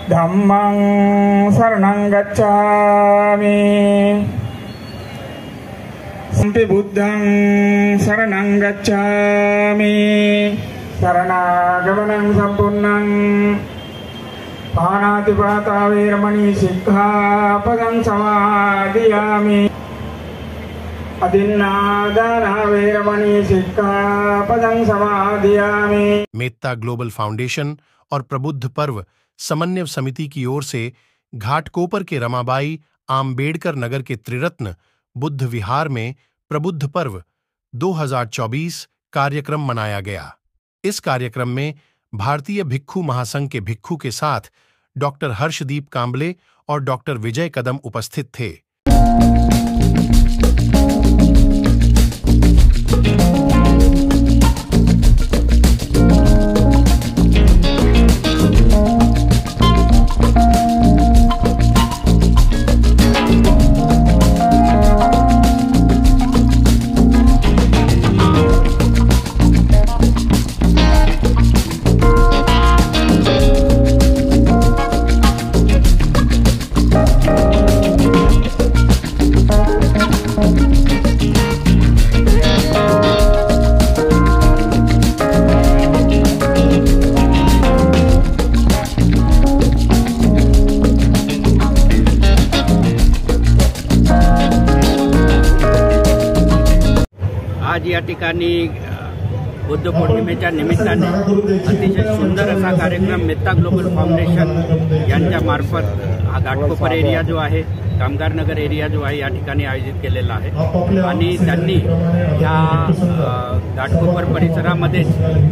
धम्मं शरणं गच्छामि सम्पि बुद्धं शरणं गच्छामि शरणागमनं सम्पूर्णं पाणातिपाता वैरमणि सिक्खापदं समादयामि अदिन्नादाना वैरमणि सिक्खापदं समादयामि। मेत्ता ग्लोबल फाउंडेशन और प्रबुद्ध पर्व समन्वय समिति की ओर से घाटकोपर के रमाबाई आम्बेडकर नगर के त्रिरत्न बुद्ध विहार में प्रबुद्ध पर्व 2024 कार्यक्रम मनाया गया। इस कार्यक्रम में भारतीय भिक्षु महासंघ के भिक्षु के साथ डॉक्टर हर्षदीप कांबले और डॉक्टर विजय कदम उपस्थित थे। आज या ठिकाणी बुद्ध पौर्णिमेच्या निमित्ताने अतिशय सुंदर असा कार्यक्रम मेत्ता ग्लोबल फाउंडेशन यांच्या मार्फत हा घाटकोपर एरिया जो आहे, कामगार नगर एरिया जो आहे, या ठिकाणी आयोजित केलेला आहे आणि त्यांनी या घाटकोपर परिसरामध्ये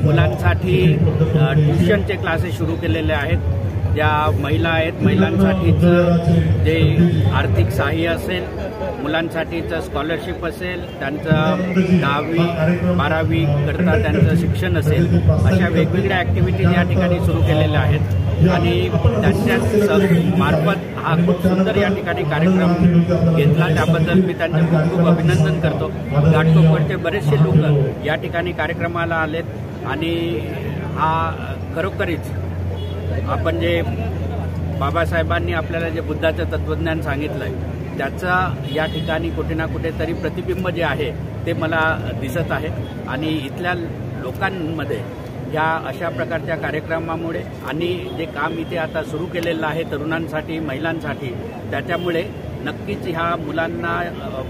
मुलांसाठी ट्युशनचे क्लासेस सुरू केलेले आहेत। ज्या महिला आहेत, महिलांसाठीचं जे आर्थिक सहाय्य असेल, मुलांसाठीचं स्कॉलरशिप असेल, त्यांचं 10वी 12वी करता त्यांचं शिक्षण असेल, अशा वेगवेगळ्या ॲक्टिव्हिटीज या ठिकाणी सुरू केलेल्या आहेत आणि त्यांच्याच मार्फत हा खूप सुंदर या ठिकाणी कार्यक्रम घेतला, त्याबद्दल मी त्यांचे खूप खूप अभिनंदन करतो। घाटकोपरचे बरेचसे लोक या ठिकाणी कार्यक्रमाला आलेत आणि हा खरोखरीच आपण जे बाबासाहेबांनी आपल्याला जे बुद्धाचं तत्वज्ञान सांगितलं आहे त्याचा या ठिकाणी कुठे ना कुठेतरी प्रतिबिंब जे आहे ते मला दिसत आहे आणि इथल्या लोकांमध्ये या अशा प्रकारच्या कार्यक्रमामुळे आणि जे काम इथे आता सुरू केलेलं आहे तरुणांसाठी, महिलांसाठी, त्याच्यामुळे नक्कीच ह्या मुलांना,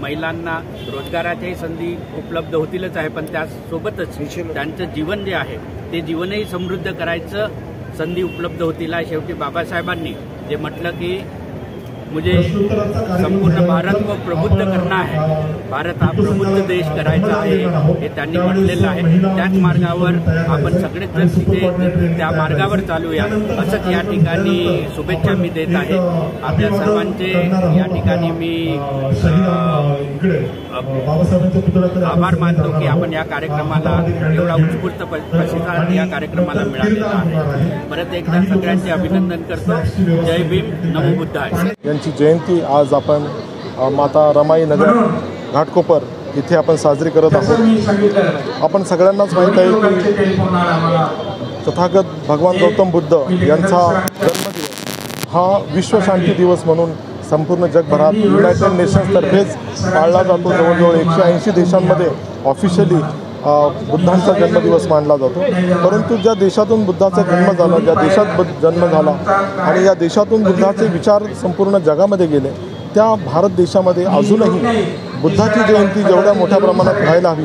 महिलांना रोजगाराच्याही संधी उपलब्ध होतीलच आहे, पण त्यासोबतच त्यांचं जीवन जे आहे ते जीवनही समृद्ध करायचं संधी उपलब्ध होतील। शेवटी बाबासाहेबांनी जे म्हटलं की मुझे संपूर्ण भारत को प्रबुद्ध करना है, भारत हा प्रबुद्ध देश करायचा आहे हे त्यांनी म्हटलेलं आहे। त्याच मार्गावर आपण सगळेच जण तिथे त्या मार्गावर चालूया असंच या ठिकाणी शुभेच्छा मी देत आहे। आपल्या सर्वांचे या ठिकाणी मी आभार मानतो की आपण या कार्यक्रमाला एवढा उत्स्फूर्त प्रतिसाद या कार्यक्रमाला मिळालेला आहे। परत एकदा सगळ्यांचे अभिनंदन करतो। जय भीम, नमो बुद्धाय। यांची जयंती आज आपण माता रमाई नगर घाटकोपर इथे आपण साजरी करत आहोत। आपण सगळ्यांनाच माहीत आहे की तथागत भगवान गौतम बुद्ध यांचा जन्मदिवस हा विश्व शांती दिवस म्हणून संपूर्ण जगभरात युनायटेड नेशन्सतर्फेच पाळला जातो। जवळजवळ 180 देशांमध्ये ऑफिशियली बुद्धांचा जन्मदिवस मानला जातो। परंतु ज्या देशातून बुद्धाचा जन्म झाला, ज्या देशात जन्म झाला आणि या देशातून बुद्धाचे विचार संपूर्ण जगामध्ये गेले, त्या भारत देशामध्ये अजूनही बुद्धाची जयंती जेवढ्या मोठ्या प्रमाणात व्हायला हवी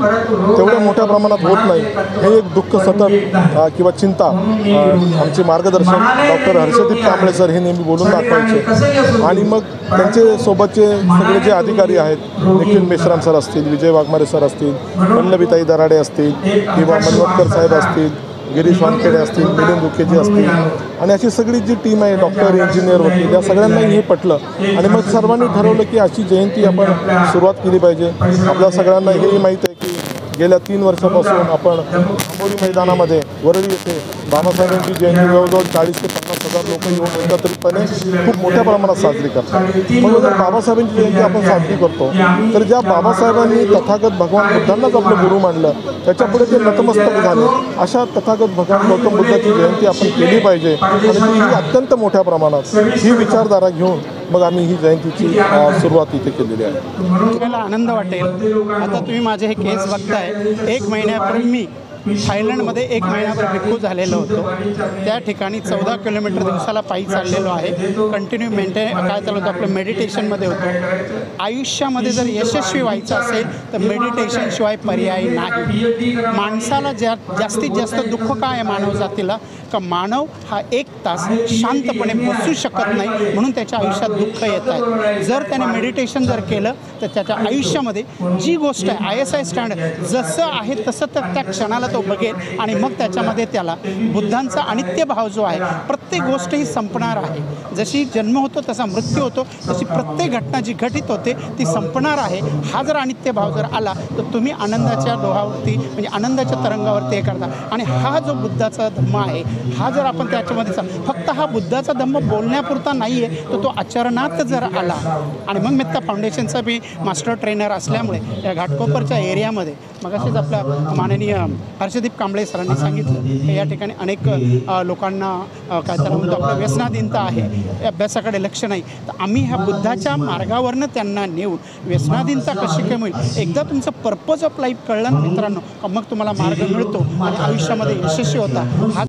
तेवढ्या मोठ्या प्रमाणात होत नाही, हे एक दुःख सतत किंवा चिंता आमचे मार्गदर्शक डॉक्टर हर्षदीप कांबळे सर हे नेहमी बोलून दाखवायचे आणि मग त्यांचे सोबतचे सगळे जे अधिकारी आहेत, निखिल मेश्राम सर असतील, विजय वाघमारे सर असतील, पल्लवीताई दराडे असतील किंवा मनोतकर साहेब असतील, गिरीश वानखेडे असतील, मिलिंद उकेजी असतील आणि अशी सगळी जी टीम आहे, डॉक्टर, इंजिनियर, वकील, या सगळ्यांनाही हे पटलं आणि मग सर्वांनी ठरवलं की अशी जयंती आपण सुरुवात केली पाहिजे। आपल्या सगळ्यांना हेही माहीत आहे की गेल्या 3 वर्षापासून आपण आंबोली मैदानामध्ये वरळी येथे बाबासाहेबांची जयंती जवळजवळ 40 ते 50 हजार लोक येऊन एकत्रितपणे खूप मोठ्या प्रमाणात साजरी करतात. म्हणून जर बाबासाहेबांची जयंती आपण साजरी करतो तर ज्या बाबासाहेबांनी तथागत भगवान बुद्धांनाच आपलं गुरु मानलं त्याच्यापुढे ते नतमस्तक झाले, अशा तथागत भगवान गौतम बुद्धाची जयंती आपण केली पाहिजे आणि ती अत्यंत मोठ्या प्रमाणात ही विचारधारा घेऊन मग आम्ही ही जयंतीची सुरुवात इथे केलेली आहे. तुम्हाला आनंद वाटेल. आता तुम्ही माझे हे केस बघताय. 1 महिन्यापूर्वी मी थायलंडमध्ये 1 महिन्याभर भिक्खू झालेलो होतो. त्या ठिकाणी 14 किलोमीटर दिवसाला पायी चाललेलो आहे. कंटिन्यू काय चालू होतं आपलं मेडिटेशनमध्ये होतो. आयुष्यामध्ये जर यशस्वी व्हायचं असेल तर मेडिटेशनशिवाय पर्याय नाही. माणसाला जास्तीत जास्त दुःख काय आहे मानव जातीला का मानव हा 1 तास शांतपणे बसू शकत नाही, म्हणून त्याच्या आयुष्यात दुःख येत आहे. जर त्याने मेडिटेशन जर केलं तर त्याच्या आयुष्यामध्ये जी गोष्ट आहे ISI स्टँडर्ड जसं आहे तसं तर त्या क्षणाला तो बघेल आणि मग त्याच्यामध्ये त्याला बुद्धांचा अनित्य भाव जो आहे, प्रत्येक गोष्ट ही संपणार आहे. जशी जन्म होतो तसा मृत्यू होतो, तशी प्रत्येक घटना जी घटित होते ती संपणार आहे. हा जर अनित्य भाव जर आला तर तुम्ही आनंदाच्या डोहावरती म्हणजे आनंदाच्या तरंगावरती हे करता. आणि हा जो बुद्धाचा धम्म आहे हा जर आपण त्याच्यामध्ये फक्त हा बुद्धाचा धम्म बोलण्यापुरता नाही आहे, तर तो आचरणात जर आला. आणि मग मेत्ता फाउंडेशनचा मी मास्टर ट्रेनर असल्यामुळे या घाटकोपरच्या एरियामध्ये मग असेच आपला माननीय हर्षदीप कांबळे सरांनी सांगितलं की या ठिकाणी अनेक लोकांना काय त्याला म्हणतो आपलं व्यसनाधीनता आहे, अभ्यासाकडे लक्ष नाही. तर आम्ही ह्या बुद्धाच्या मार्गावरनं त्यांना नेऊन व्यसनाधीनता कशी कमी होईल, एकदा तुमचं पर्पज ऑफ लाईफ कळलं ना मित्रांनो, मग तुम्हाला मार्ग मिळतो आणि आयुष्यामध्ये यशस्वी होता. हा